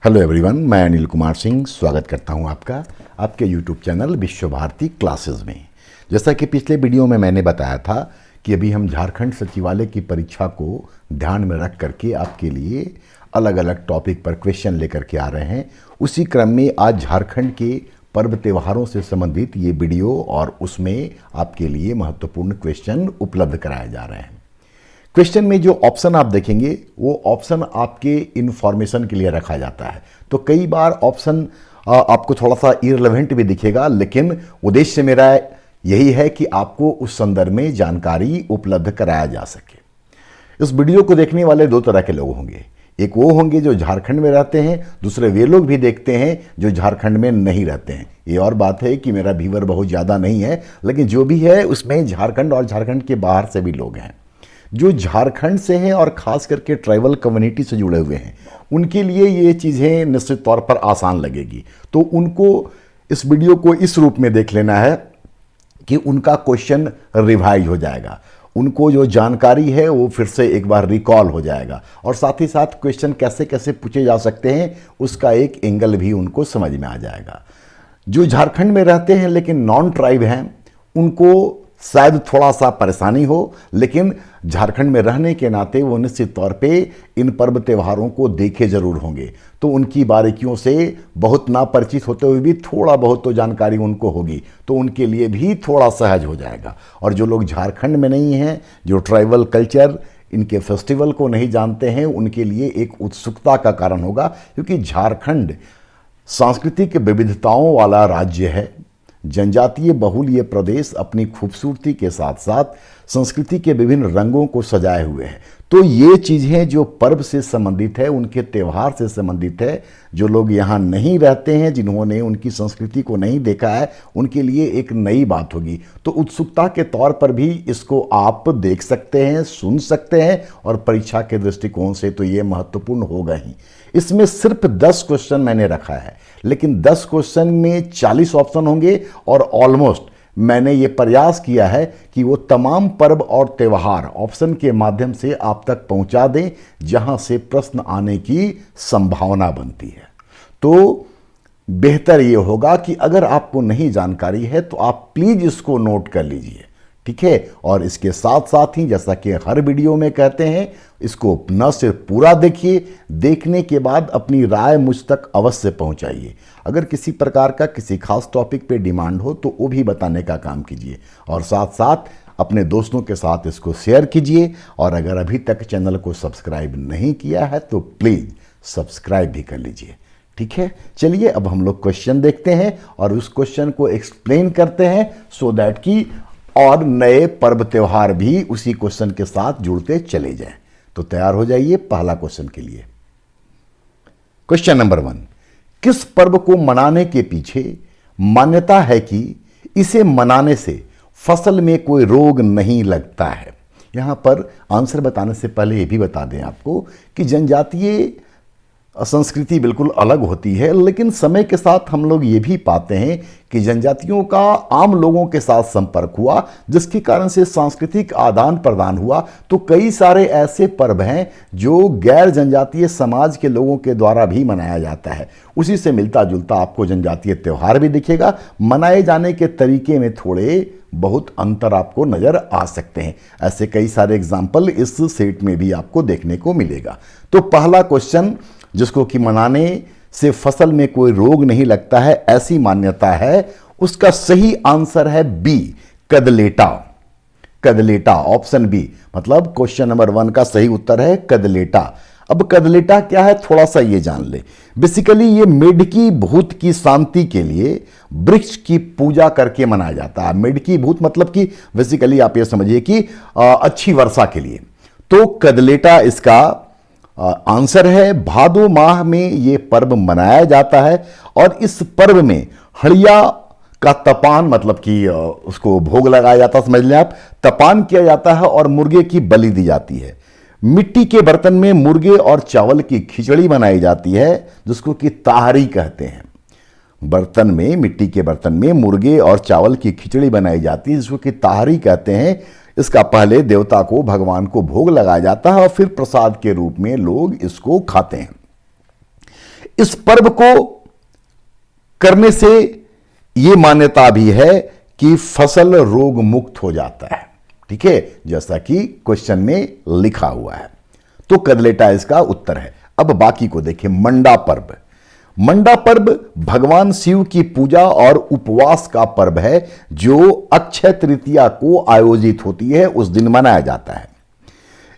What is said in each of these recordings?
Hello everyone, मैं अनिल कुमार सिंह स्वागत करता हूं आपका आपके यूट्यूब चैनल विश्व भारती क्लासेस में। जैसा कि पिछले वीडियो में मैंने बताया था कि अभी हम झारखंड सचिवालय की परीक्षा को ध्यान में रख करके आपके लिए अलग अलग टॉपिक पर क्वेश्चन लेकर के आ रहे हैं। उसी क्रम में आज झारखंड के पर्व त्योहारों से संबंधित ये वीडियो और उसमें आपके लिए महत्वपूर्ण क्वेश्चन उपलब्ध कराए जा रहे हैं। क्वेश्चन में जो ऑप्शन आप देखेंगे वो ऑप्शन आपके इंफॉर्मेशन के लिए रखा जाता है। तो कई बार ऑप्शन आपको थोड़ा सा इररिलेवेंट भी दिखेगा, लेकिन उद्देश्य मेरा यही है कि आपको उस संदर्भ में जानकारी उपलब्ध कराया जा सके। इस वीडियो को देखने वाले दो तरह के लोग होंगे। एक वो होंगे जो झारखंड में रहते हैं, दूसरे वे लोग भी देखते हैं जो झारखंड में नहीं रहते हैं। ये और बात है कि मेरा व्यूअर बहुत ज़्यादा नहीं है, लेकिन जो भी है उसमें झारखंड और झारखंड के बाहर से भी लोग हैं। जो झारखंड से हैं और ख़ास करके ट्राइबल कम्युनिटी से जुड़े हुए हैं, उनके लिए ये चीज़ें निश्चित तौर पर आसान लगेगी। तो उनको इस वीडियो को इस रूप में देख लेना है कि उनका क्वेश्चन रिवाइज हो जाएगा, उनको जो जानकारी है वो फिर से एक बार रिकॉल हो जाएगा, और साथ ही साथ क्वेश्चन कैसे कैसे पूछे जा सकते हैं उसका एक एंगल भी उनको समझ में आ जाएगा। जो झारखंड में रहते हैं लेकिन नॉन ट्राइब हैं, उनको शायद थोड़ा सा परेशानी हो, लेकिन झारखंड में रहने के नाते वो निश्चित तौर पे इन पर्व त्योहारों को देखे जरूर होंगे। तो उनकी बारीकियों से बहुत ना परिचित होते हुए भी थोड़ा बहुत तो जानकारी उनको होगी, तो उनके लिए भी थोड़ा सहज हो जाएगा। और जो लोग झारखंड में नहीं हैं, जो ट्राइबल कल्चर, इनके फेस्टिवल को नहीं जानते हैं, उनके लिए एक उत्सुकता का कारण होगा, क्योंकि झारखंड सांस्कृतिक विविधताओं वाला राज्य है। जनजातीय बहुल ये प्रदेश अपनी खूबसूरती के साथ साथ संस्कृति के विभिन्न रंगों को सजाए हुए है। तो ये चीज़ें जो पर्व से संबंधित है, उनके त्यौहार से संबंधित है, जो लोग यहाँ नहीं रहते हैं, जिन्होंने उनकी संस्कृति को नहीं देखा है, उनके लिए एक नई बात होगी। तो उत्सुकता के तौर पर भी इसको आप देख सकते हैं, सुन सकते हैं, और परीक्षा के दृष्टिकोण से तो ये महत्वपूर्ण होगा ही। इसमें सिर्फ 10 क्वेश्चन मैंने रखा है, लेकिन 10 क्वेश्चन में 40 ऑप्शन होंगे, और ऑलमोस्ट मैंने ये प्रयास किया है कि वो तमाम पर्व और त्यौहार ऑप्शन के माध्यम से आप तक पहुंचा दें जहां से प्रश्न आने की संभावना बनती है। तो बेहतर ये होगा कि अगर आपको नहीं जानकारी है तो आप प्लीज इसको नोट कर लीजिए, ठीक है। और इसके साथ साथ ही जैसा कि हर वीडियो में कहते हैं, इसको न सिर्फ पूरा देखिए, देखने के बाद अपनी राय मुझ तक अवश्य पहुंचाइए। अगर किसी प्रकार का किसी खास टॉपिक पे डिमांड हो तो वो भी बताने का काम कीजिए, और साथ साथ अपने दोस्तों के साथ इसको शेयर कीजिए। और अगर अभी तक चैनल को सब्सक्राइब नहीं किया है तो प्लीज़ सब्सक्राइब भी कर लीजिए, ठीक है। चलिए अब हम लोग क्वेश्चन देखते हैं और उस क्वेश्चन को एक्सप्लेन करते हैं, सो दैट कि और नए पर्व त्योहार भी उसी क्वेश्चन के साथ जुड़ते चले जाएं। तो तैयार हो जाइए पहला क्वेश्चन के लिए। क्वेश्चन नंबर 1, किस पर्व को मनाने के पीछे मान्यता है कि इसे मनाने से फसल में कोई रोग नहीं लगता है? यहां पर आंसर बताने से पहले यह भी बता दें आपको कि जनजातीय संस्कृति बिल्कुल अलग होती है, लेकिन समय के साथ हम लोग ये भी पाते हैं कि जनजातियों का आम लोगों के साथ संपर्क हुआ, जिसके कारण से सांस्कृतिक आदान प्रदान हुआ। तो कई सारे ऐसे पर्व हैं जो गैर जनजातीय समाज के लोगों के द्वारा भी मनाया जाता है। उसी से मिलता जुलता आपको जनजातीय त्यौहार भी दिखेगा। मनाए जाने के तरीके में थोड़े बहुत अंतर आपको नजर आ सकते हैं। ऐसे कई सारे एग्जाम्पल इस सेट में भी आपको देखने को मिलेगा। तो पहला क्वेश्चन, जिसको कि मनाने से फसल में कोई रोग नहीं लगता है, ऐसी मान्यता है, उसका सही आंसर है बी, कदलेटा। कदलेटा, ऑप्शन बी, मतलब क्वेश्चन नंबर 1 का सही उत्तर है कदलेटा। अब कदलेटा क्या है थोड़ा सा ये जान ले। बेसिकली ये मेढकी भूत की शांति के लिए वृक्ष की पूजा करके मनाया जाता है। मेढकी भूत मतलब कि बेसिकली आप ये समझिए कि अच्छी वर्षा के लिए। तो कदलेटा इसका आंसर है। भादो माह में ये पर्व मनाया जाता है, और इस पर्व में हड़िया का तपान, मतलब कि उसको भोग लगाया जाता है, समझ लें आप, तपान किया जाता है और मुर्गे की बलि दी जाती है। मिट्टी के बर्तन में मुर्गे और चावल की खिचड़ी बनाई जाती है, जिसको कि ताहरी कहते हैं। बर्तन में, मिट्टी के बर्तन में मुर्गे और चावल की खिचड़ी बनाई जाती है, जिसको कि ताहरी कहते हैं। इसका पहले देवता को, भगवान को भोग लगाया जाता है और फिर प्रसाद के रूप में लोग इसको खाते हैं। इस पर्व को करने से यह मान्यता भी है कि फसल रोग मुक्त हो जाता है। ठीक है, जैसा कि क्वेश्चन में लिखा हुआ है। तो कदलेटा इसका उत्तर है। अब बाकी को देखिए। मंडा पर्व। मंडा पर्व भगवान शिव की पूजा और उपवास का पर्व है जो अक्षय तृतीया को आयोजित होती है, उस दिन मनाया जाता है।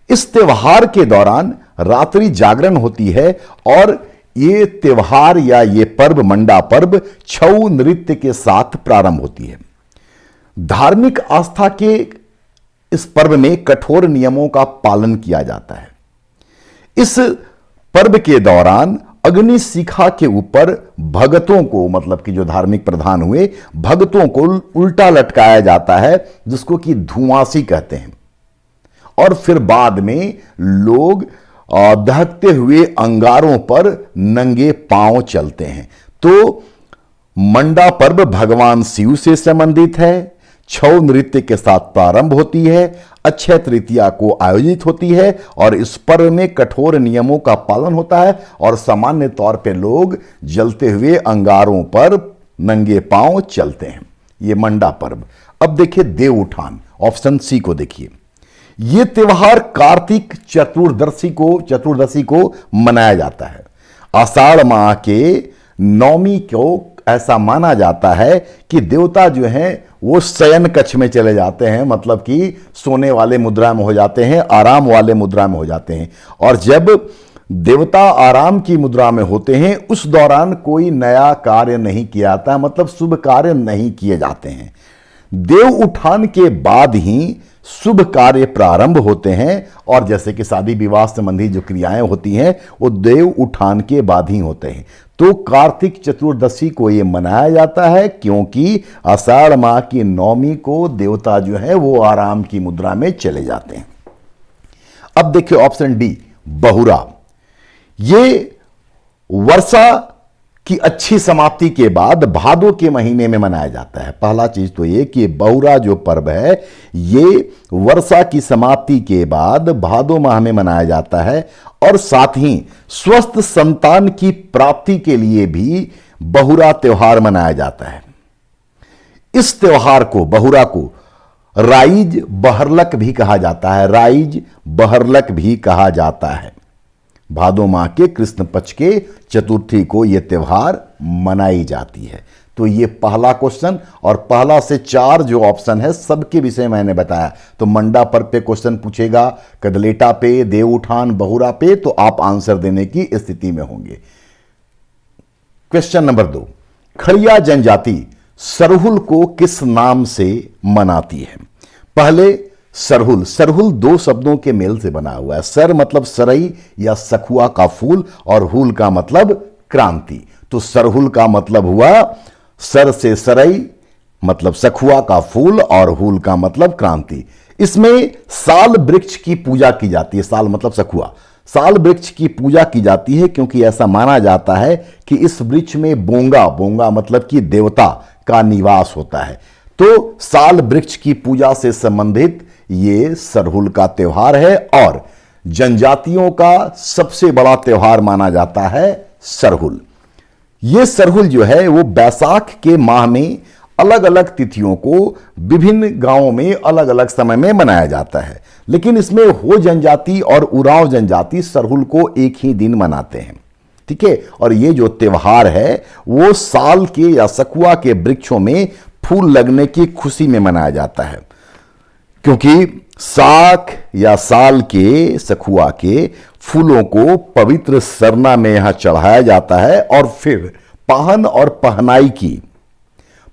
इस त्योहार के दौरान रात्रि जागरण होती है और ये त्योहार या ये पर्व मंडा पर्व छऊ नृत्य के साथ प्रारंभ होती है। धार्मिक आस्था के इस पर्व में कठोर नियमों का पालन किया जाता है। इस पर्व के दौरान अग्नि शिखा के ऊपर भगतों को, मतलब कि जो धार्मिक प्रधान हुए, भगतों को उल्टा लटकाया जाता है, जिसको कि धुआंसी कहते हैं। और फिर बाद में लोग दहकते हुए अंगारों पर नंगे पांव चलते हैं। तो मंडा पर्व भगवान शिव से संबंधित है, छऊ नृत्य के साथ प्रारंभ होती है, अक्षय तृतीया को आयोजित होती है और इस पर्व में कठोर नियमों का पालन होता है और सामान्य तौर पे लोग जलते हुए अंगारों पर नंगे पांव चलते हैं। यह मंडा पर्व। अब देखिए देव उठान, ऑप्शन सी को देखिए। यह त्योहार कार्तिक चतुर्दशी को मनाया जाता है। आषाढ़ माह के नौमी को ऐसा माना जाता है कि देवता जो हैं वो शयन कक्ष में चले जाते हैं, मतलब कि सोने वाले मुद्रा में हो जाते हैं, आराम वाले मुद्रा में हो जाते हैं। और जब देवता आराम की मुद्रा में होते हैं उस दौरान कोई नया कार्य नहीं किया जाता, मतलब शुभ कार्य नहीं किए जाते हैं। देव उठान के बाद ही शुभ कार्य प्रारंभ होते हैं और जैसे कि शादी विवाह संबंधी जो क्रियाएं होती हैं वो देव उठान के बाद ही होते हैं। तो कार्तिक चतुर्दशी को यह मनाया जाता है क्योंकि आषाढ़ माह की नौमी को देवता जो है वो आराम की मुद्रा में चले जाते हैं। अब देखिए ऑप्शन डी, बहुरा। ये वर्षा की अच्छी समाप्ति के बाद भादों के महीने में मनाया जाता है। पहला चीज तो ये कि बहुरा जो पर्व है ये वर्षा की समाप्ति के बाद भादों माह में मनाया जाता है और साथ ही स्वस्थ संतान की प्राप्ति के लिए भी बहुरा त्योहार मनाया जाता है। इस त्योहार को, बहुरा को, राइज बहरलक भी कहा जाता है। राइज बहरलक भी कहा जाता है। भादों माह के कृष्ण पक्ष के चतुर्थी को यह त्योहार मनाई जाती है। तो ये पहला क्वेश्चन और पहला से 4 जो ऑप्शन है सबके विषय मैंने बताया। तो मंडा पर्व पे क्वेश्चन पूछेगा, कदलेटा पे, देव उठान, बहुरा पे, तो आप आंसर देने की स्थिति में होंगे। क्वेश्चन नंबर 2, खड़िया जनजाति सरहुल को किस नाम से मनाती है? पहले सरहुल। सरहुल 2 शब्दों के मेल से बना हुआ है। सर मतलब सरई या सखुआ का फूल और हुल का मतलब क्रांति। तो सरहुल का मतलब हुआ सर से सरई मतलब सखुआ का फूल और हुल का मतलब क्रांति। इसमें साल वृक्ष की पूजा की जाती है। साल मतलब सखुआ। साल वृक्ष की पूजा की जाती है क्योंकि ऐसा माना जाता है कि इस वृक्ष में बोंगा मतलब कि देवता का निवास होता है। तो साल वृक्ष की पूजा से संबंधित ये सरहुल का त्योहार है और जनजातियों का सबसे बड़ा त्योहार माना जाता है सरहुल। ये सरहुल जो है वो बैसाख के माह में अलग अलग तिथियों को विभिन्न गांवों में अलग अलग समय में मनाया जाता है, लेकिन इसमें हो जनजाति और उरांव जनजाति सरहुल को एक ही दिन मनाते हैं। ठीक है, और ये जो त्योहार है वो साल के या सखुआ के वृक्षों में फूल लगने की खुशी में मनाया जाता है, क्योंकि साख या साल के सखुआ के फूलों को पवित्र सरना में यहां चढ़ाया जाता है और फिर पाहन और पहनाई की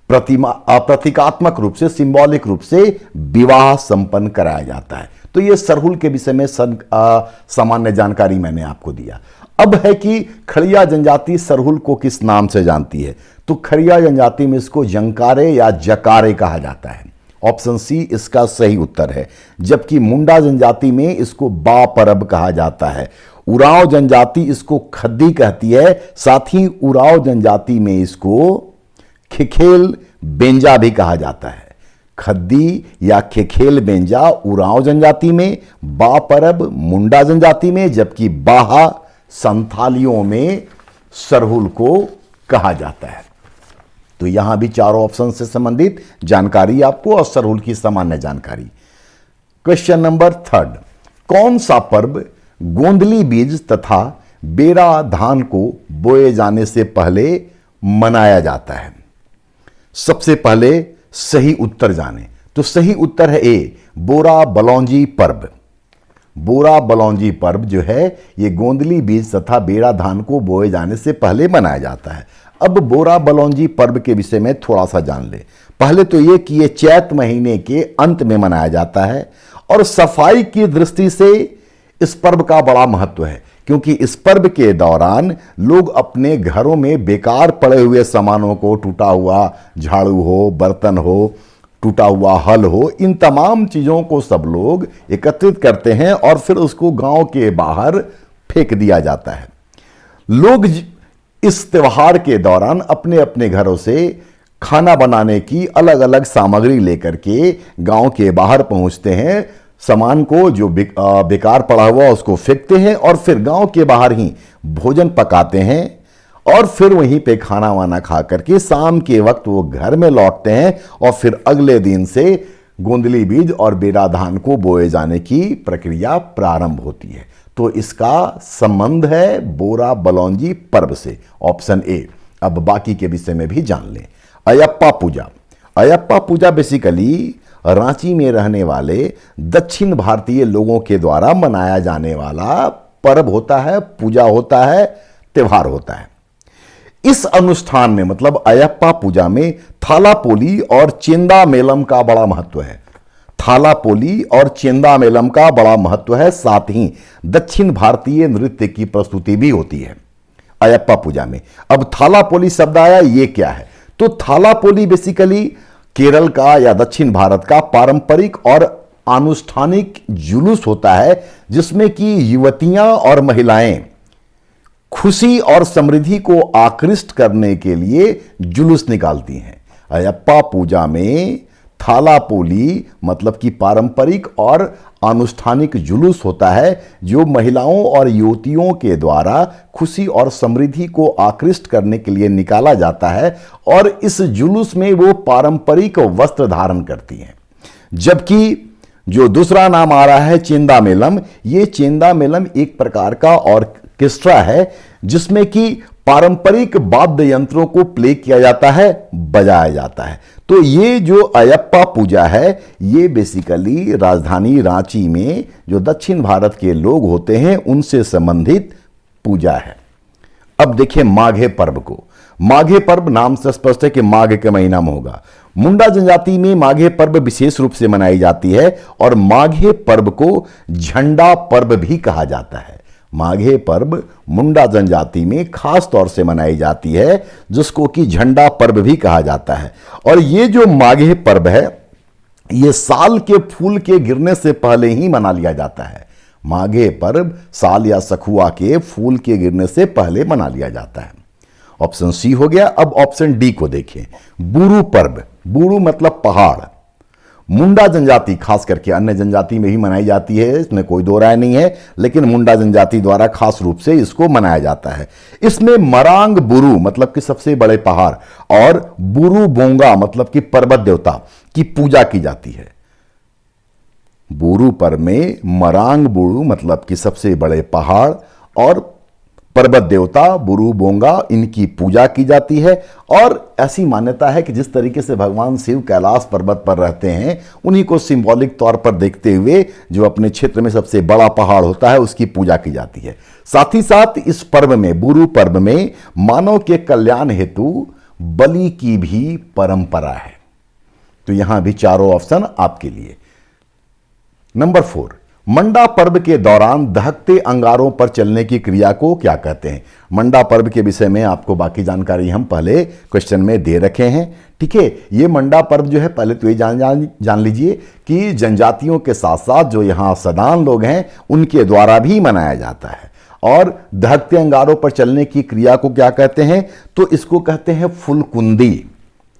प्रतीकात्मक रूप से, सिंबॉलिक रूप से विवाह संपन्न कराया जाता है। तो यह सरहुल के विषय में सामान्य जानकारी मैंने आपको दिया। अब है कि खड़िया जनजाति सरहुल को किस नाम से जानती है? तो खड़िया जनजाति में इसको जंकारे या जकारे कहा जाता है। ऑप्शन सी इसका सही उत्तर है। जबकि मुंडा जनजाति में इसको बा परब कहा जाता है। उरांव जनजाति इसको खद्दी कहती है। साथ ही उरांव जनजाति में इसको खेखेल बेंजा भी कहा जाता है। खद्दी या खेखेल बेंजा उरांव जनजाति में, बा परब मुंडा जनजाति में, जबकि बाहा संथालियों में सरहुल को कहा जाता है। तो यहां भी चारों ऑप्शन से संबंधित जानकारी आपको और सरहुल की सामान्य जानकारी। क्वेश्चन नंबर 3, कौन सा पर्व गोंदली बीज तथा बेरा धान को बोए जाने से पहले मनाया जाता है? सबसे पहले सही उत्तर जाने तो सही उत्तर है ए, बोरा बलौंजी पर्व। बोरा बलौंजी पर्व जो है ये गोंदली बीज तथा बेरा धान को बोए जाने से पहले मनाया जाता है। अब बोरा बलौंजी पर्व के विषय में थोड़ा सा जान ले। पहले तो ये कि ये चैत महीने के अंत में मनाया जाता है और सफाई की दृष्टि से इस पर्व का बड़ा महत्व है, क्योंकि इस पर्व के दौरान लोग अपने घरों में बेकार पड़े हुए सामानों को, टूटा हुआ झाड़ू हो, बर्तन हो, टूटा हुआ हल हो, इन तमाम चीज़ों को सब लोग एकत्रित करते हैं और फिर उसको गांव के बाहर फेंक दिया जाता है। लोग इस त्योहार के दौरान अपने अपने घरों से खाना बनाने की अलग अलग सामग्री लेकर के गांव के बाहर पहुंचते हैं, सामान को जो बेकार पड़ा हुआ उसको फेंकते हैं और फिर गांव के बाहर ही भोजन पकाते हैं और फिर वहीं पे खाना वाना खा करके शाम के वक्त वो घर में लौटते हैं और फिर अगले दिन से गोंदली बीज और बेरा धान को बोए जाने की प्रक्रिया प्रारंभ होती है। तो इसका संबंध है बोरा बलौंजी पर्व से, ऑप्शन ए। अब बाकी के विषय में भी जान लें। अयप्पा पूजा। अयप्पा पूजा बेसिकली रांची में रहने वाले दक्षिण भारतीय लोगों के द्वारा मनाया जाने वाला पर्व होता है, पूजा होता है, त्योहार होता है। इस अनुष्ठान में मतलब अयप्पा पूजा में थालापोली और चेंदा मेलम का बड़ा महत्व है। थालापोली और चेंदा मेलम का बड़ा महत्व है, साथ ही दक्षिण भारतीय नृत्य की प्रस्तुति भी होती है अयप्पा पूजा में। अब थालापोली शब्द आया, ये क्या है? तो थालापोली बेसिकली केरल का या दक्षिण भारत का पारंपरिक और आनुष्ठानिक जुलूस होता है, जिसमें कि युवतियां और महिलाएं खुशी और समृद्धि को आकृष्ट करने के लिए जुलूस निकालती हैं। अयप्पा पूजा में थालापोली मतलब कि पारंपरिक और आनुष्ठानिक जुलूस होता है, जो महिलाओं और युवतियों के द्वारा खुशी और समृद्धि को आकृष्ट करने के लिए निकाला जाता है और इस जुलूस में वो पारंपरिक वस्त्र धारण करती हैं। जबकि जो दूसरा नाम आ रहा है चेंदा मेलम, ये चेंदा मेलम एक प्रकार का ऑर्केस्ट्रा है जिसमें कि पारंपरिक वाद्य यंत्रों को प्ले किया जाता है, बजाया जाता है। तो ये जो अयप्पा पूजा है ये बेसिकली राजधानी रांची में जो दक्षिण भारत के लोग होते हैं उनसे संबंधित पूजा है। अब देखिए माघे पर्व को। माघे पर्व नाम से स्पष्ट है कि माघ के महीना में होगा। मुंडा जनजाति में माघे पर्व विशेष रूप से मनाई जाती है और माघे पर्व को झंडा पर्व भी कहा जाता है। माघे पर्व मुंडा जनजाति में खास तौर से मनाई जाती है, जिसको कि झंडा पर्व भी कहा जाता है। और ये जो माघे पर्व है ये साल के फूल के गिरने से पहले ही मना लिया जाता है। माघे पर्व साल या सखुआ के फूल के गिरने से पहले मना लिया जाता है। ऑप्शन सी हो गया। अब ऑप्शन डी को देखें, बुरु पर्व। बुरु मतलब पहाड़। मुंडा जनजाति खास करके, अन्य जनजाति में भी मनाई जाती है, इसमें कोई दो राय नहीं है, लेकिन मुंडा जनजाति द्वारा खास रूप से इसको मनाया जाता है। इसमें मरांग बुरु मतलब कि सबसे बड़े पहाड़ और बुरु बोंगा मतलब कि पर्वत देवता की पूजा की जाती है। बुरु पर्व में मरांग बुरु मतलब कि सबसे बड़े पहाड़ और पर्वत देवता बुरु बोंगा इनकी पूजा की जाती है। और ऐसी मान्यता है कि जिस तरीके से भगवान शिव कैलाश पर्वत पर रहते हैं, उन्हीं को सिंबॉलिक तौर पर देखते हुए जो अपने क्षेत्र में सबसे बड़ा पहाड़ होता है उसकी पूजा की जाती है। साथ ही साथ इस पर्व में, बुरु पर्व में मानव के कल्याण हेतु बलि की भी परंपरा है। तो यहां भी चारों ऑप्शन आपके लिए। नंबर 4, मंडा पर्व के दौरान दहकते अंगारों पर चलने की क्रिया को क्या कहते हैं? मंडा पर्व के विषय में आपको बाकी जानकारी हम पहले क्वेश्चन में दे रखे हैं। ठीक है, ये मंडा पर्व जो है पहले तो ये जान लीजिए कि जनजातियों के साथ साथ जो यहाँ सदान लोग हैं उनके द्वारा भी मनाया जाता है। और दहकते अंगारों पर चलने की क्रिया को क्या कहते हैं? तो इसको कहते हैं फुलकुंदी।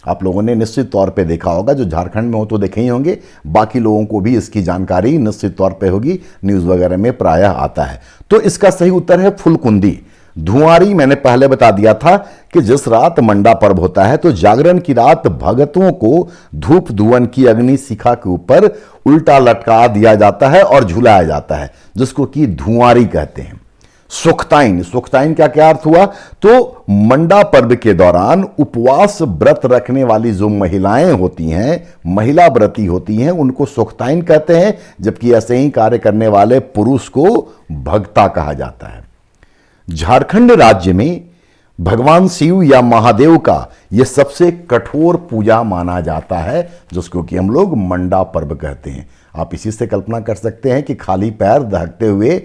आप लोगों ने निश्चित तौर पे देखा होगा, जो झारखंड में हो तो देखे ही होंगे, बाकी लोगों को भी इसकी जानकारी निश्चित तौर पे होगी, न्यूज़ वगैरह में प्रायः आता है। तो इसका सही उत्तर है फुलकुंदी। धुआरी मैंने पहले बता दिया था कि जिस रात मंडा पर्व होता है तो जागरण की रात भगतों को धूप धुवन की अग्नि शिखा के ऊपर उल्टा लटका दिया जाता है और झुलाया जाता है, जिसको कि धुआरी कहते हैं। सुखताइन, सुखताइन का क्या अर्थ हुआ? तो मंडा पर्व के दौरान उपवास व्रत रखने वाली जो महिलाएं होती हैं, महिला व्रती होती हैं, उनको सुखताइन कहते हैं, जबकि ऐसे ही कार्य करने वाले पुरुष को भक्ता कहा जाता है। झारखंड राज्य में भगवान शिव या महादेव का यह सबसे कठोर पूजा माना जाता है, जिसको कि हम लोग मंडा पर्व कहते हैं। आप इसी से कल्पना कर सकते हैं कि खाली पैर दहकते हुए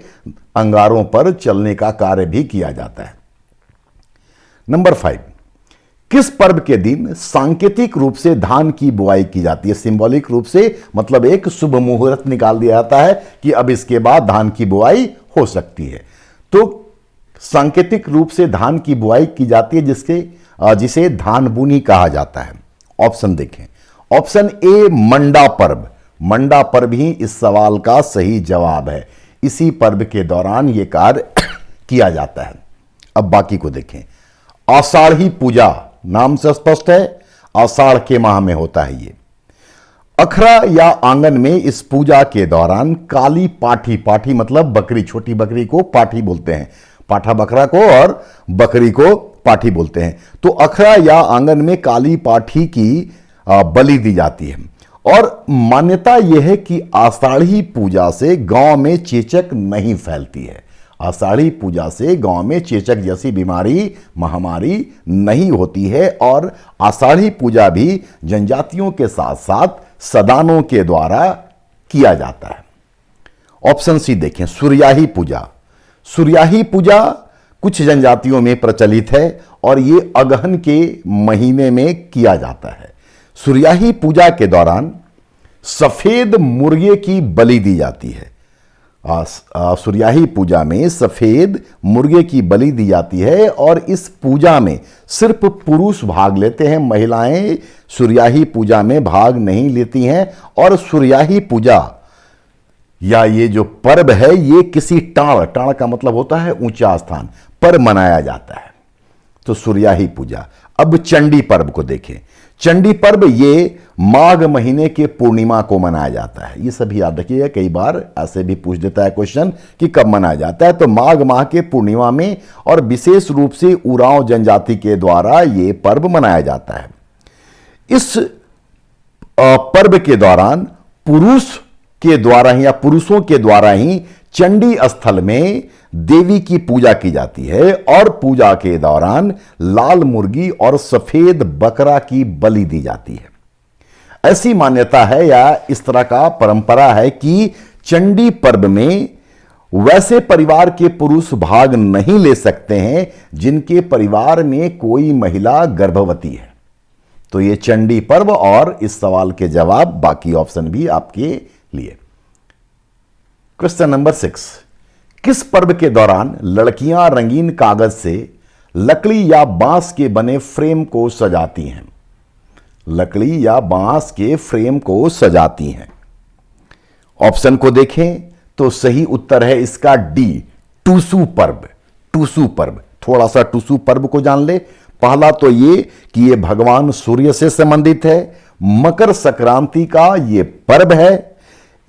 अंगारों पर चलने का कार्य भी किया जाता है। नंबर 5, किस पर्व के दिन सांकेतिक रूप से धान की बुआई की जाती है? सिंबॉलिक रूप से, मतलब एक शुभ मुहूर्त निकाल दिया जाता है कि अब इसके बाद धान की बुआई हो सकती है। तो सांकेतिक रूप से धान की बुआई की जाती है जिसे धान बुनी कहा जाता है। ऑप्शन देखें। ऑप्शन ए मंडा पर्व। मंडा पर्व ही इस सवाल का सही जवाब है। इसी पर्व के दौरान यह कार्य किया जाता है। अब बाकी को देखें। आषाढ़ी पूजा, नाम से स्पष्ट है, आषाढ़ के माह में होता है ये। अखरा या आंगन में इस पूजा के दौरान काली पाठी, पाठी मतलब बकरी, छोटी बकरी को पाठी बोलते हैं, पाठा बकरा को और बकरी को पाठी बोलते हैं। तो अखरा या आंगन में काली पाठी की बलि दी जाती है। और मान्यता यह है कि आषाढ़ी पूजा से गांव में चेचक नहीं फैलती है। आषाढ़ी पूजा से गांव में चेचक जैसी बीमारी, महामारी नहीं होती है। और आषाढ़ी पूजा भी जनजातियों के साथ साथ सदानों के द्वारा किया जाता है। ऑप्शन सी देखें, सुरयाही पूजा। सुरयाही पूजा कुछ जनजातियों में प्रचलित है और ये अगहन के महीने में किया जाता है। सुरयाही पूजा के दौरान सफेद मुर्गे की बलि दी जाती है। सुरयाही पूजा में सफेद मुर्गे की बलि दी जाती है और इस पूजा में सिर्फ पुरुष भाग लेते हैं, महिलाएं सुरयाही पूजा में भाग नहीं लेती हैं। और सुरयाही पूजा या ये जो पर्व है ये किसी टाण, टाण का मतलब होता है ऊंचा स्थान, पर मनाया जाता है। तो सुरयाही पूजा। अब चंडी पर्व को देखें। चंडी पर्व ये माघ महीने के पूर्णिमा को मनाया जाता है। ये सभी याद रखिएगा, कई बार ऐसे भी पूछ देता है क्वेश्चन कि कब मनाया जाता है। तो माघ माह के पूर्णिमा में और विशेष रूप से उरांव जनजाति के द्वारा ये पर्व मनाया जाता है। इस पर्व के दौरान पुरुष के द्वारा ही या पुरुषों के द्वारा ही चंडी स्थल में देवी की पूजा की जाती है और पूजा के दौरान लाल मुर्गी और सफेद बकरा की बलि दी जाती है। ऐसी मान्यता है या इस तरह का परंपरा है कि चंडी पर्व में वैसे परिवार के पुरुष भाग नहीं ले सकते हैं जिनके परिवार में कोई महिला गर्भवती है। तो ये चंडी पर्व और इस सवाल के जवाब बाकी ऑप्शन भी आपके लिए। क्वेश्चन नंबर 6, किस पर्व के दौरान लड़कियां रंगीन कागज से लकड़ी या बांस के बने फ्रेम को सजाती हैं? लकड़ी या बांस के फ्रेम को सजाती हैं। ऑप्शन को देखें तो सही उत्तर है इसका डी, टूसू पर्व। टूसू पर्व, थोड़ा सा टूसू पर्व को जान ले। पहला तो ये कि ये भगवान सूर्य से संबंधित है, मकर संक्रांति का ये पर्व है।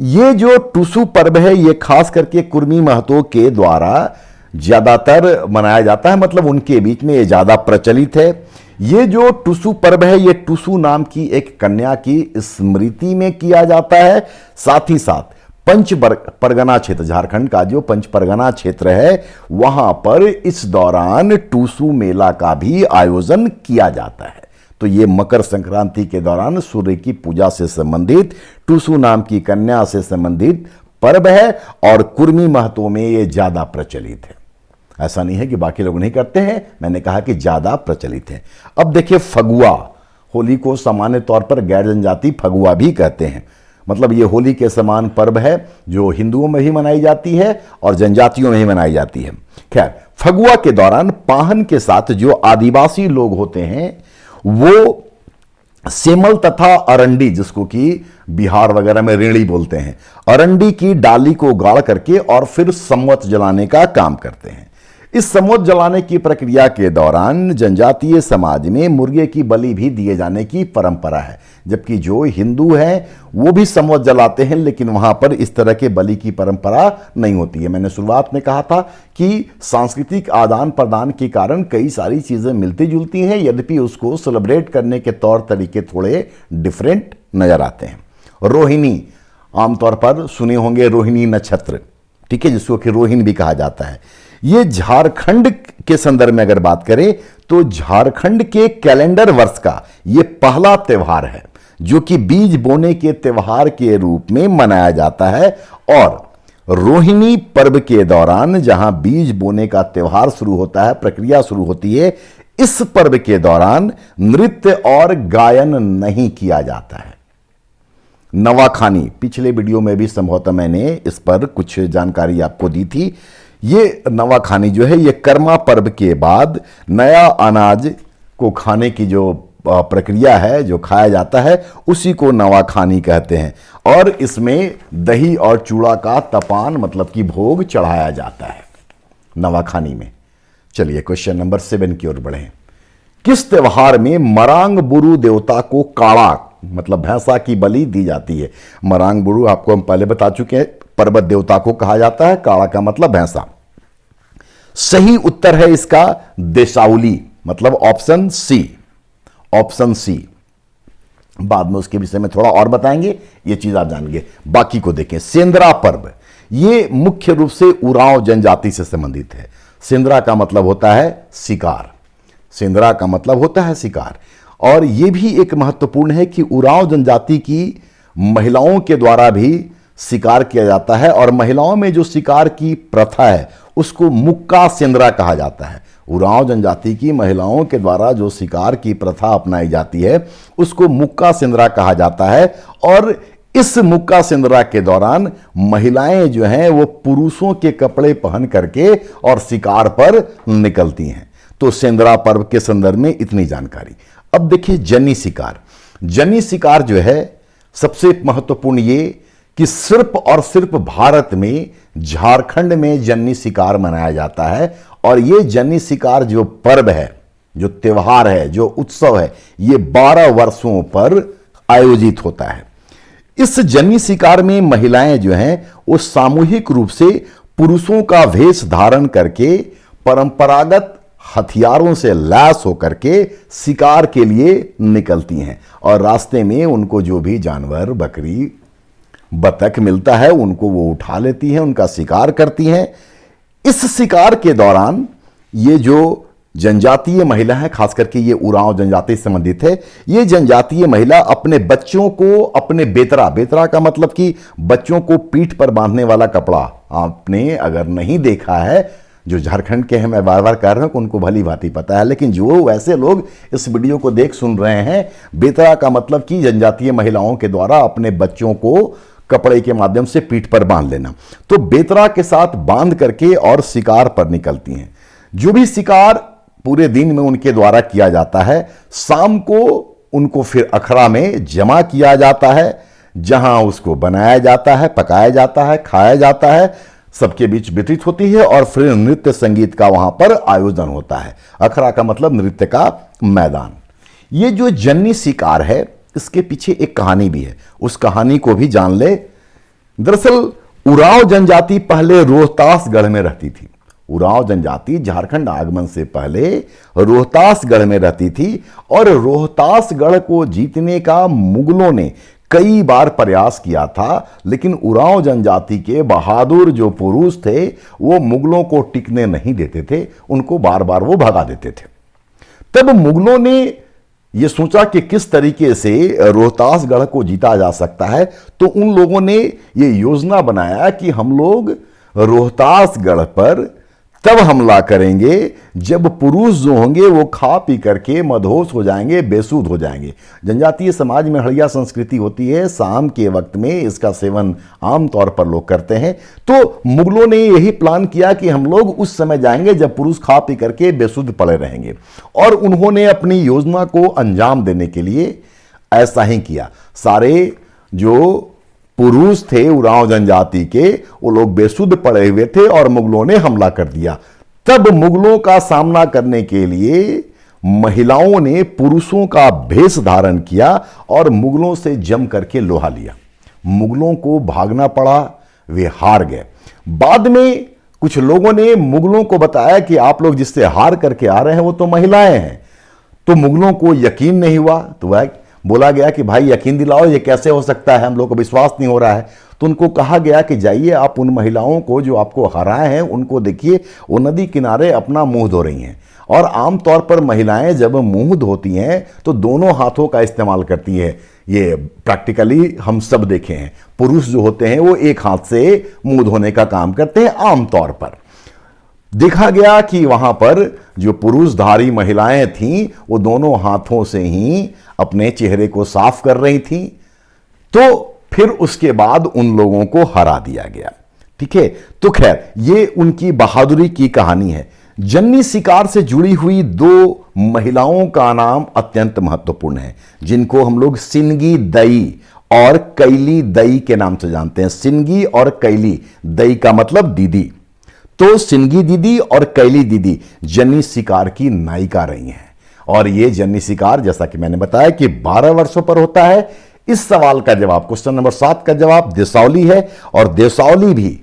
ये जो टूसू पर्व है ये खास करके कुर्मी महतो के द्वारा ज्यादातर मनाया जाता है, मतलब उनके बीच में ये ज्यादा प्रचलित है। ये जो टूसू पर्व है ये टूसू नाम की एक कन्या की स्मृति में किया जाता है। साथ ही साथ पंच परगना क्षेत्र, झारखंड का जो पंच परगना क्षेत्र है वहां पर इस दौरान टूसू मेला का भी आयोजन किया जाता है। तो ये मकर संक्रांति के दौरान सूर्य की पूजा से संबंधित टूसू नाम की कन्या से संबंधित पर्व है और कुर्मी महतो में ये ज्यादा प्रचलित है। ऐसा नहीं है कि बाकी लोग नहीं करते हैं, मैंने कहा कि ज्यादा प्रचलित है। अब देखिए फगुआ, होली को सामान्य तौर पर गैर जनजाति फगुआ भी कहते हैं। मतलब ये होली के समान पर्व है जो हिंदुओं में भी मनाई जाती है और जनजातियों में भी मनाई जाती है। खैर, फगुआ के दौरान पाहन के साथ जो आदिवासी लोग होते हैं वो सेमल तथा अरंडी, जिसको कि बिहार वगैरह में रेड़ी बोलते हैं, अरंडी की डाली को गाड़ करके और फिर संवत जलाने का काम करते हैं। इस समोद जलाने की प्रक्रिया के दौरान जनजातीय समाज में मुर्गे की बलि भी दिए जाने की परंपरा है, जबकि जो हिंदू हैं वो भी समोद जलाते हैं, लेकिन वहां पर इस तरह के बलि की परंपरा नहीं होती है। मैंने शुरुआत में कहा था कि सांस्कृतिक आदान प्रदान के कारण कई सारी चीजें मिलती जुलती हैं, यद्यपि उसको सेलिब्रेट करने के तौर तरीके थोड़े डिफरेंट नजर आते हैं। रोहिणी, आमतौर पर सुने होंगे रोहिणी नक्षत्र, ठीक है, जिसको कि रोहिणी भी कहा जाता है। ये झारखंड के संदर्भ में अगर बात करें तो झारखंड के कैलेंडर वर्ष का ये पहला त्यौहार है जो कि बीज बोने के त्यौहार के रूप में मनाया जाता है। और रोहिणी पर्व के दौरान जहां बीज बोने का त्यौहार शुरू होता है, प्रक्रिया शुरू होती है, इस पर्व के दौरान नृत्य और गायन नहीं किया जाता है। नवाखानी, पिछले वीडियो में भी संभवतः मैंने इस पर कुछ जानकारी आपको दी थी। ये नवाखानी जो है ये कर्मा पर्व के बाद नया अनाज को खाने की जो प्रक्रिया है, जो खाया जाता है, उसी को नवाखानी कहते हैं। और इसमें दही और चूड़ा का तपान मतलब कि भोग चढ़ाया जाता है नवाखानी में। चलिए क्वेश्चन नंबर 7 की ओर बढ़ें। किस त्यौहार में मरांग बुरु देवता को काड़ा मतलब भैंसा की बलि दी जाती है? मरांग बुरु आपको हम पहले बता चुके हैं, पर्वत देवता को कहा जाता है, काड़ा का मतलब भैंसा। सही उत्तर है इसका देशावली, मतलब ऑप्शन सी, ऑप्शन सी। बाद में उसके विषय में थोड़ा और बताएंगे, ये चीज आप जानेंगे। बाकी को देखें। सेंद्रा पर्व, ये मुख्य रूप से उरांव जनजाति से संबंधित है। सेंद्रा का मतलब होता है शिकार, सेंद्रा का मतलब होता है शिकार। और यह भी एक महत्वपूर्ण है कि उरांव जनजाति की महिलाओं के द्वारा भी शिकार किया जाता है, और महिलाओं में जो शिकार की प्रथा है उसको मुक्का सेंद्रा कहा जाता है। उरांव जनजाति की महिलाओं के द्वारा जो शिकार की प्रथा अपनाई जाती है उसको मुक्का सेंद्रा कहा जाता है। और इस मुक्का सेंद्रा के दौरान महिलाएं जो हैं वो पुरुषों के कपड़े पहन करके और शिकार पर निकलती हैं। तो सेंद्रा पर्व के संदर्भ में इतनी जानकारी। अब देखिए जनी शिकार। जनी शिकार जो है सबसे महत्वपूर्ण ये कि सिर्फ और सिर्फ भारत में झारखंड में जन्नी शिकार मनाया जाता है। और ये जन्नी शिकार जो पर्व है, जो त्यौहार है, जो उत्सव है, ये 12 वर्षों पर आयोजित होता है। इस जन्नी शिकार में महिलाएं जो हैं वो सामूहिक रूप से पुरुषों का वेश धारण करके परंपरागत हथियारों से लैस होकर के शिकार के लिए निकलती हैं। और रास्ते में उनको जो भी जानवर, बकरी, बतख मिलता है उनको वो उठा लेती हैं, उनका शिकार करती हैं। इस शिकार के दौरान ये जो जनजातीय महिला है, खास करके ये उरांव जनजाति से संबंधित है, ये जनजातीय महिला अपने बच्चों को अपने बेतरा, बेतरा का मतलब कि बच्चों को पीठ पर बांधने वाला कपड़ा, आपने अगर नहीं देखा है, जो झारखंड के हैं, मैं बार बार कह रहा हूं कि उनको भली भांति पता है, लेकिन जो वैसे लोग इस वीडियो को देख सुन रहे हैं, बेतरा का मतलब कि जनजातीय महिलाओं के द्वारा अपने बच्चों को कपड़े के माध्यम से पीठ पर बांध लेना। तो बेतरा के साथ बांध करके और शिकार पर निकलती हैं। जो भी शिकार पूरे दिन में उनके द्वारा किया जाता है, शाम को उनको फिर अखड़ा में जमा किया जाता है, जहां उसको बनाया जाता है, पकाया जाता है, खाया जाता है, सबके बीच वितरित होती है और फिर नृत्य संगीत का वहां पर आयोजन होता है। अखड़ा का मतलब नृत्य का मैदान। ये जो जन्नी शिकार है इसके पीछे एक कहानी भी है, उस कहानी को भी जान ले। दरअसल उरांव जनजाति पहले रोहतासगढ़ में रहती थी। उरांव जनजाति झारखंड आगमन से पहले रोहतासगढ़ में रहती थी और रोहतासगढ़ को जीतने का मुगलों ने कई बार प्रयास किया था, लेकिन उरांव जनजाति के बहादुर जो पुरुष थे वो मुगलों को टिकने नहीं देते थे, उनको बार बार वो भगा देते थे। तब मुगलों ने ये सोचा कि किस तरीके से रोहतासगढ़ को जीता जा सकता है, तो उन लोगों ने ये योजना बनाया कि हम लोग रोहतासगढ़ पर तब हमला करेंगे जब पुरुष जो होंगे वो खा पी करके मदहोश हो जाएंगे, बेसुध हो जाएंगे। जनजातीय समाज में हड़िया संस्कृति होती है, शाम के वक्त में इसका सेवन आमतौर पर लोग करते हैं। तो मुगलों ने यही प्लान किया कि हम लोग उस समय जाएंगे जब पुरुष खा पी करके बेसुध पड़े रहेंगे, और उन्होंने अपनी योजना को अंजाम देने के लिए ऐसा ही किया। सारे जो पुरुष थे उरांव जनजाति के, वो लोग बेसुध पड़े हुए थे और मुगलों ने हमला कर दिया। तब मुगलों का सामना करने के लिए महिलाओं ने पुरुषों का भेष धारण किया और मुगलों से जम करके लोहा लिया। मुगलों को भागना पड़ा, वे हार गए। बाद में कुछ लोगों ने मुगलों को बताया कि आप लोग जिससे हार करके आ रहे हैं वो तो महिलाएं हैं। तो मुगलों को यकीन नहीं हुआ, तो वह बोला गया कि भाई यकीन दिलाओ, ये कैसे हो सकता है, हम लोग को विश्वास नहीं हो रहा है। तो उनको कहा गया कि जाइए आप उन महिलाओं को जो आपको हराए हैं उनको देखिए, वो नदी किनारे अपना मुंह धो रही हैं। और आमतौर पर महिलाएं जब मुंह धोती हैं तो दोनों हाथों का इस्तेमाल करती हैं। ये प्रैक्टिकली हम सब देखे हैं। पुरुष जो होते हैं वो एक हाथ से मुंह धोने का काम करते हैं आमतौर पर। देखा गया कि वहां पर जो पुरुषधारी महिलाएं थीं वो दोनों हाथों से ही अपने चेहरे को साफ कर रही थीं। तो फिर उसके बाद उन लोगों को हरा दिया गया। ठीक है, तो खैर ये उनकी बहादुरी की कहानी है। जन्नी शिकार से जुड़ी हुई दो महिलाओं का नाम अत्यंत महत्वपूर्ण है, जिनको हम लोग सिंगी दई और कैली दई के नाम से जानते हैं। सिंगी और कैली दई का मतलब दीदी। तो सिंगी दीदी और कैली दीदी जन्नी शिकार की नायिका रही हैं। और ये जन्नी शिकार, जैसा कि मैंने बताया, कि 12 वर्षों पर होता है। इस सवाल का जवाब, क्वेश्चन नंबर 7 का जवाब देसावली है। और देसावली भी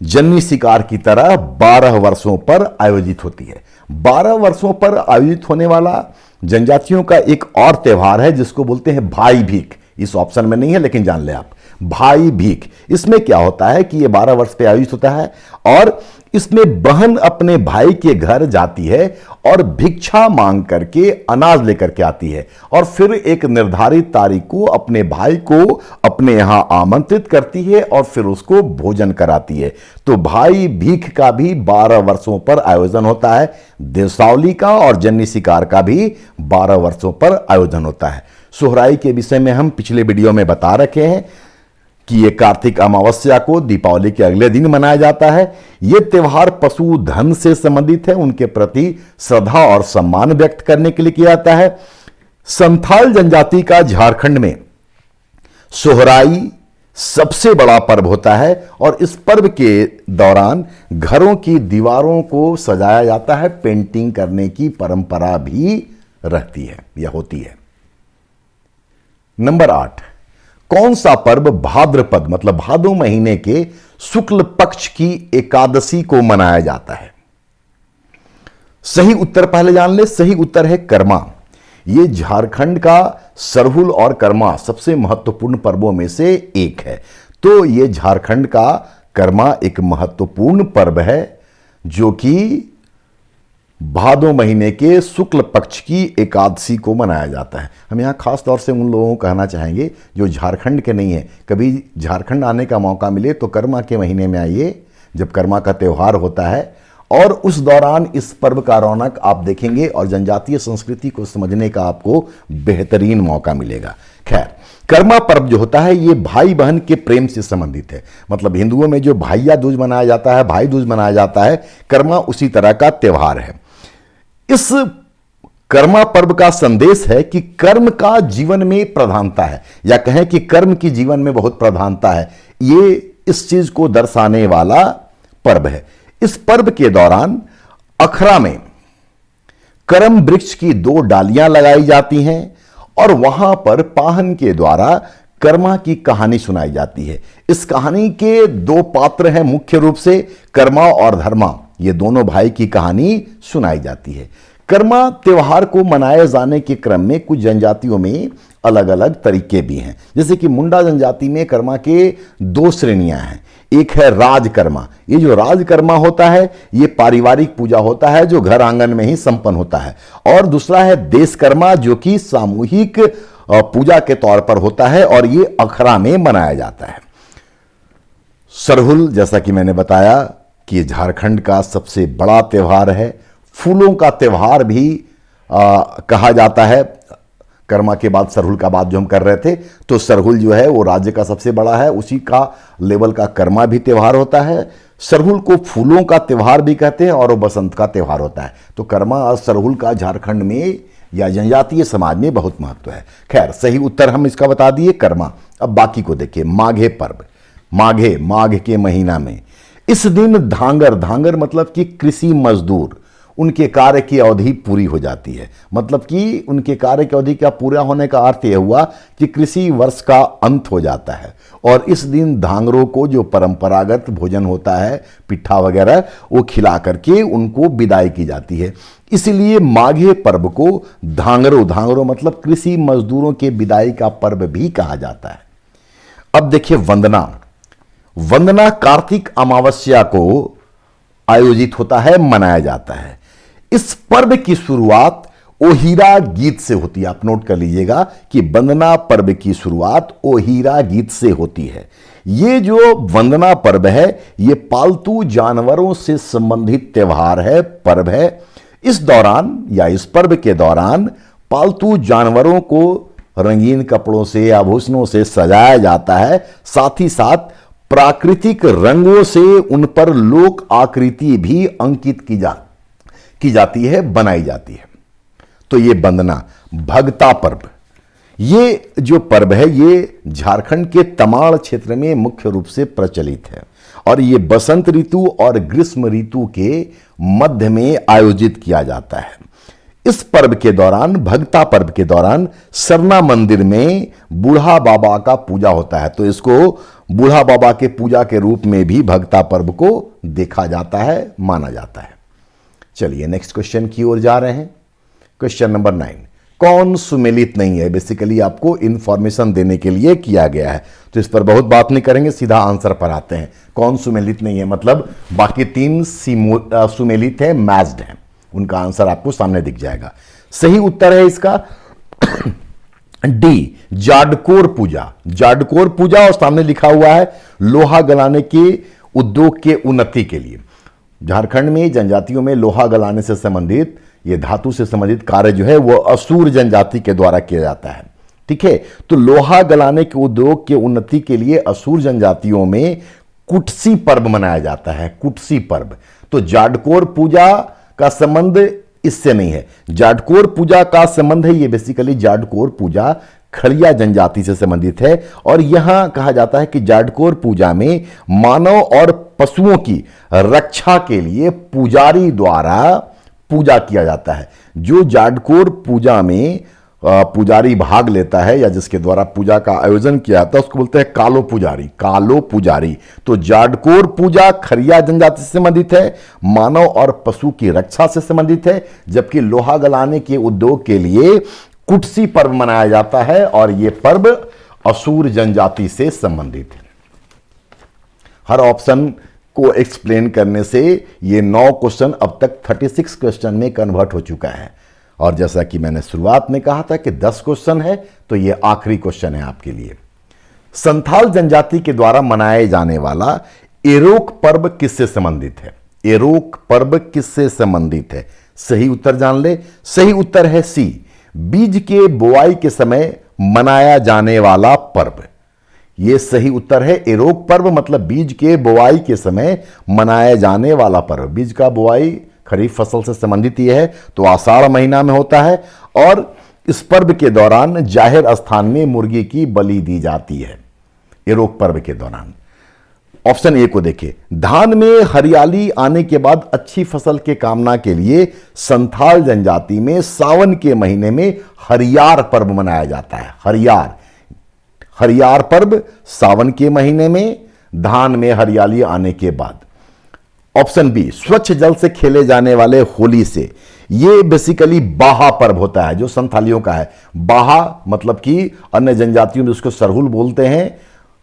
जन्नी शिकार की तरह 12 वर्षों पर आयोजित होती है। 12 वर्षों पर आयोजित होने वाला जनजातियों का एक और त्यौहार है जिसको बोलते हैं भाई भीख। इस ऑप्शन में नहीं है लेकिन जान ले आप, भाई भीख। इसमें क्या होता है कि ये 12 वर्ष पे आयोजित होता है और इसमें बहन अपने भाई के घर जाती है और भिक्षा मांग करके अनाज लेकर के आती है और फिर एक निर्धारित तारीख को अपने भाई को अपने यहां आमंत्रित करती है और फिर उसको भोजन कराती है। तो भाई भीख का भी 12 वर्षों पर आयोजन होता है। देसावली का और जन्नी शिकार का भी 12 वर्षों पर आयोजन होता है। सोहराई के विषय में हम पिछले वीडियो में बता रखे हैं कि ये कार्तिक अमावस्या को दीपावली के अगले दिन मनाया जाता है। ये त्यौहार पशु धन से संबंधित है, उनके प्रति श्रद्धा और सम्मान व्यक्त करने के लिए किया जाता है। संथाल जनजाति का झारखंड में सोहराई सबसे बड़ा पर्व होता है और इस पर्व के दौरान घरों की दीवारों को सजाया जाता है। पेंटिंग करने की परंपरा भी रहती है या होती है। नंबर 8, कौन सा पर्व भाद्रपद मतलब भादो महीने के शुक्ल पक्ष की एकादशी को मनाया जाता है? सही उत्तर पहले जान ले। सही उत्तर है कर्मा। ये झारखंड का सरहुल और कर्मा सबसे महत्वपूर्ण पर्वों में से एक है। तो ये झारखंड का कर्मा एक महत्वपूर्ण पर्व है जो कि भादो महीने के शुक्ल पक्ष की एकादशी को मनाया जाता है। हम यहाँ खास तौर से उन लोगों को कहना चाहेंगे जो झारखंड के नहीं है, कभी झारखंड आने का मौका मिले तो कर्मा के महीने में आइए जब कर्मा का त्यौहार होता है और उस दौरान इस पर्व का रौनक आप देखेंगे और जनजातीय संस्कृति को समझने का आपको बेहतरीन मौका मिलेगा। खैर, कर्मा पर्व जो होता है ये भाई बहन के प्रेम से संबंधित है। मतलब हिंदुओं में जो भाइया दूज मनाया जाता है, भाई दूज मनाया जाता है, कर्मा उसी तरह का त्यौहार है। इस कर्मा पर्व का संदेश है कि कर्म का जीवन में प्रधानता है, या कहें कि कर्म की जीवन में बहुत प्रधानता है। ये इस चीज को दर्शाने वाला पर्व है। इस पर्व के दौरान अखरा में करम वृक्ष की 2 डालियां लगाई जाती हैं और वहां पर पाहन के द्वारा कर्मा की कहानी सुनाई जाती है। इस कहानी के 2 पात्र हैं मुख्य रूप से, कर्मा और धर्मा। ये दोनों भाई की कहानी सुनाई जाती है। कर्मा त्योहार को मनाए जाने के क्रम में कुछ जनजातियों में अलग अलग तरीके भी हैं। जैसे कि मुंडा जनजाति में कर्मा के 2 श्रेणियां हैं। एक है राजकर्मा। ये जो राजकर्मा होता है ये पारिवारिक पूजा होता है जो घर आंगन में ही संपन्न होता है। और दूसरा है देशकर्मा जो कि सामूहिक पूजा के तौर पर होता है और ये अखरा में मनाया जाता है। सरहुल, जैसा कि मैंने बताया कि झारखंड का सबसे बड़ा त्यौहार है। फूलों का त्यौहार भी कहा जाता है। कर्मा के बाद सरहुल का बात जो हम कर रहे थे, तो सरहुल जो है वो राज्य का सबसे बड़ा है, उसी का लेवल का कर्मा भी त्यौहार होता है। सरहुल को फूलों का त्यौहार भी कहते हैं और वो बसंत का त्यौहार होता है। तो कर्मा और सरहुल का झारखंड में या जनजातीय समाज में बहुत महत्व है। खैर, सही उत्तर हम इसका बता दिए कर्मा। अब बाकी को देखिए। माघे पर्व, माघ के महीना में इस दिन धांगर, धांगर मतलब कि कृषि मजदूर, उनके कार्य की अवधि पूरी हो जाती है। मतलब कि उनके कार्य की अवधि का पूरा होने का अर्थ यह हुआ कि कृषि वर्ष का अंत हो जाता है। और इस दिन धांगरों को जो परंपरागत भोजन होता है, पिट्ठा वगैरह, वो खिला करके उनको विदाई की जाती है। इसलिए माघे पर्व को धांगरों, धांगरों मतलब कृषि मजदूरों के विदाई का पर्व भी कहा जाता है। अब देखिए वंदना, वंदना कार्तिक अमावस्या को आयोजित होता है, मनाया जाता है। इस पर्व की शुरुआत ओहिरा गीत से होती है। आप नोट कर लीजिएगा कि वंदना पर्व की शुरुआत ओहिरा गीत से होती है। ये जो वंदना पर्व है, ये पालतू जानवरों से संबंधित त्योहार है, पर्व है। इस दौरान या इस पर्व के दौरान पालतू जानवरों को रंगीन कपड़ों से, आभूषणों से सजाया जाता है। साथ ही साथ प्राकृतिक रंगों से उन पर लोक आकृति भी अंकित की जाती है, बनाई जाती है। तो ये वंदना, भगता पर्व, ये जो पर्व है ये झारखंड के तमाड़ क्षेत्र में मुख्य रूप से प्रचलित है और ये बसंत ऋतु और ग्रीष्म ऋतु के मध्य में आयोजित किया जाता है। इस पर्व के दौरान, भगता पर्व के दौरान, सरना मंदिर में बूढ़ा बाबा का पूजा होता है। तो इसको बूढ़ा बाबा के पूजा के रूप में भी भगता पर्व को देखा जाता है, माना जाता है। चलिए नेक्स्ट क्वेश्चन की ओर जा रहे हैं। क्वेश्चन नंबर 9, कौन सुमेलित नहीं है? बेसिकली आपको इंफॉर्मेशन देने के लिए किया गया है, तो इस पर बहुत बात नहीं करेंगे, सीधा आंसर पर आते हैं। कौन सुमेलित नहीं है मतलब बाकी 3 सुमेलित है, मैच्ड है। उनका आंसर आपको सामने दिख जाएगा। सही उत्तर है इसका डी, जाडकोर पूजा। जाडकोर पूजा और सामने लिखा हुआ है लोहा गलाने के उद्योग के उन्नति के लिए। झारखंड में जनजातियों में लोहा गलाने से संबंधित, ये धातु से संबंधित कार्य जो है वो असुर जनजाति के द्वारा किया जाता है। ठीक है, तो लोहा गलाने के उद्योग के उन्नति के लिए असुर जनजातियों में कुटसी पर्व मनाया जाता है। कुटसी पर्व, तो जाडकोर पूजा का संबंध इससे नहीं है। जाडकोर पूजा का संबंध है, ये बेसिकली जाडकोर पूजा खड़िया जनजाति से संबंधित है। और यहां कहा जाता है कि जाडकोर पूजा में मानव और पशुओं की रक्षा के लिए पुजारी द्वारा पूजा किया जाता है। जो जाडकोर पूजा में पुजारी भाग लेता है या जिसके द्वारा पूजा का आयोजन किया जाता है उसको बोलते हैं कालो पुजारी। कालो पुजारी, तो जाडकोर पूजा खड़िया जनजाति से संबंधित है, मानव और पशु की रक्षा से संबंधित है, जबकि लोहा गलाने के उद्योग के लिए कुटसी पर्व मनाया जाता है और यह पर्व असुर जनजाति से संबंधित है। हर ऑप्शन को एक्सप्लेन करने से ये 9 क्वेश्चन अब तक 36 क्वेश्चन में कन्वर्ट हो चुका है। और जैसा कि मैंने शुरुआत में कहा था कि 10 क्वेश्चन है, तो ये आखिरी क्वेश्चन है आपके लिए। संथाल जनजाति के द्वारा मनाए जाने वाला एरोक पर्व किससे संबंधित है? एरोक पर्व किससे संबंधित है? सही उत्तर जान ले। सही उत्तर है सी, बीज के बुआई के समय मनाया जाने वाला पर्व। यह सही उत्तर है। एरोक पर्व मतलब बीज के बुआई के समय मनाया जाने वाला पर्व। बीज का बुआई खरीफ फसल से संबंधित यह है, तो आषाढ़ महीना में होता है और इस पर्व के दौरान जाहिर स्थान में मुर्गी की बलि दी जाती है। एरोक पर्व के दौरान। ऑप्शन ए को देखिए, धान में हरियाली आने के बाद अच्छी फसल के कामना के लिए संथाल जनजाति में सावन के महीने में हरियार पर्व मनाया जाता है। हरियार पर्व सावन के महीने में धान में हरियाली आने के बाद। ऑप्शन बी, स्वच्छ जल से खेले जाने वाले होली से। यह बेसिकली बाहा पर्व होता है जो संथालियों का है। बाहा मतलब कि अन्य जनजातियों में उसको सरहुल बोलते हैं,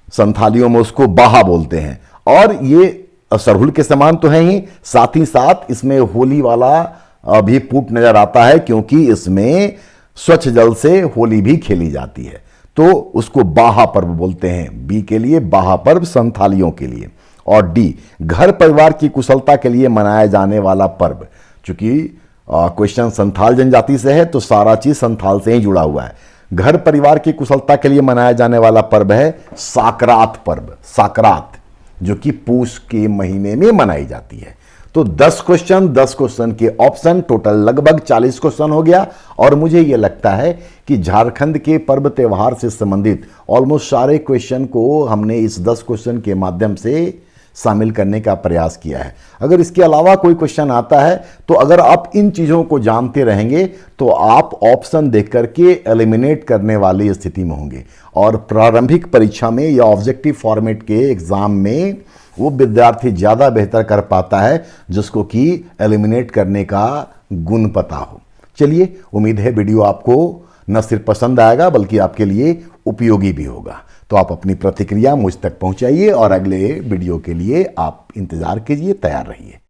संथालियों में उसको बाहा बोलते हैं। और ये सरहुल के समान तो है ही, साथ ही साथ इसमें होली वाला भी पुट नजर आता है क्योंकि इसमें स्वच्छ जल से होली भी खेली जाती है, तो उसको बाहा पर्व बोलते हैं। बी के लिए बाहा पर्व संथालियों के लिए। और डी, घर परिवार की कुशलता के लिए मनाया जाने वाला पर्व। चूंकि क्वेश्चन संथाल जनजाति से है तो सारा चीज संथाल से ही जुड़ा हुआ है। घर परिवार की कुशलता के लिए मनाया जाने वाला पर्व है साकरात पर्व। साकरात, जो कि पूष के महीने में मनाई जाती है। तो 10 क्वेश्चन के ऑप्शन, टोटल लगभग 40 क्वेश्चन हो गया। और मुझे यह लगता है कि झारखंड के पर्व त्योहार से संबंधित ऑलमोस्ट सारे क्वेश्चन को हमने इस 10 क्वेश्चन के माध्यम से शामिल करने का प्रयास किया है। अगर इसके अलावा कोई क्वेश्चन आता है तो अगर आप इन चीज़ों को जानते रहेंगे तो आप ऑप्शन देख करके एलिमिनेट करने वाली स्थिति में होंगे, और प्रारंभिक परीक्षा में या ऑब्जेक्टिव फॉर्मेट के एग्जाम में वो विद्यार्थी ज़्यादा बेहतर कर पाता है जिसको कि एलिमिनेट करने का गुण पता हो। चलिए, उम्मीद है वीडियो आपको न सिर्फ पसंद आएगा बल्कि आपके लिए उपयोगी भी होगा। तो आप अपनी प्रतिक्रिया मुझ तक पहुंचाइए और अगले वीडियो के लिए आप इंतज़ार कीजिए, तैयार रहिए।